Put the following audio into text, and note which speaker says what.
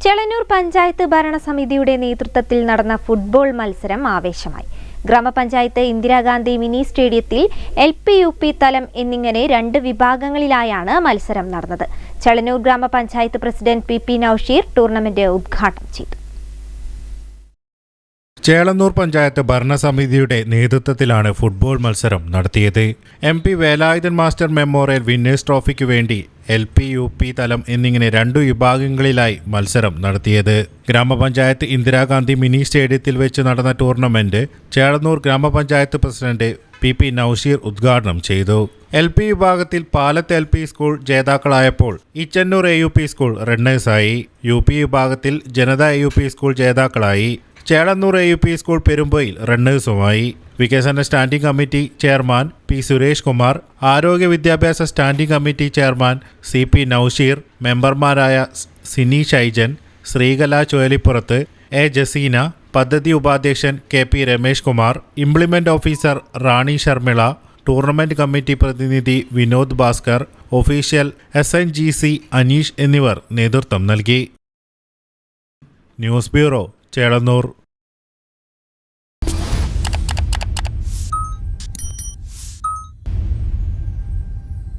Speaker 1: ചേളന്നൂർ പഞ്ചായത്ത് ഭരണസമിതിയുടെ നേതൃത്വത്തിൽ നടന്ന ഫുട്ബോൾ മത്സരം ആവേശമായി. ഗ്രാമപഞ്ചായത്ത് ഇന്ദിരാഗാന്ധി മിനി സ്റ്റേഡിയത്തിൽ LP UP തലം എന്നിങ്ങനെ 2 വിഭാഗങ്ങളിലായാണ് മത്സരം നടന്നത്. ചേളന്നൂർ ഗ്രാമപഞ്ചായത്ത് പ്രസിഡന്റ് PP നൌഷീർ ടൂർണമെന്റ് ഉദ്ഘാടനം ചെയ്തു.
Speaker 2: ചേളന്നൂർ പഞ്ചായത്ത് ഭരണസമിതിയുടെ നേതൃത്വത്തിലാണ് ഫുട്ബോൾ മത്സരം നടത്തിയത്. MP Velayudhan master memorial winners ട്രോഫിക്ക് വേണ്ടി LP UP തലം എന്നിങ്ങനെ 2 വിഭാഗങ്ങളിലായി മത്സരം നടത്തിയത്. ഗ്രാമപഞ്ചായത്ത് ഇന്ദിരാഗാന്ധി മിനി സ്റ്റേഡിയത്തിൽ വെച്ച് നടന്ന ടൂർണമെന്റ് ചേളന്നൂർ ഗ്രാമപഞ്ചായത്ത് പ്രസിഡന്റ് PP നൌഷീർ ഉദ്ഘാടനം ചെയ്തു. LP വിഭാഗത്തിൽ പാലത്ത് LP സ്കൂൾ ജേതാക്കളായപ്പോൾ ഇച്ചന്നൂർ AUP സ്കൂൾ റണ്ണേഴ്സായി. UP വിഭാഗത്തിൽ ജനത AUP സ്കൂൾ ജേതാക്കളായി. ചേളന്നൂർ AUP സ്കൂൾ പെരുമ്പയിൽ റണ്ണേഴ്സുമായി. വികസന standing committee chairman P Suresh Kumar, ആരോഗ്യ വിദ്യാഭ്യാസ standing committee chairman CP Noushir, മെമ്പർമാരായ സിനി ഷൈജൻ, ശ്രീകല ചുഴലിപ്പുറത്ത്, A ജസീന, പദ്ധതി ഉപാധ്യക്ഷൻ KP Ramesh Kumar, implement officer Rani Sharmila, tournament committee പ്രതിനിധി വിനോദ് ഭാസ്കർ, ഒഫീഷ്യൽ SNGC അനീഷ് എന്നിവർ നേതൃത്വം നൽകി. News bureau Chelannur.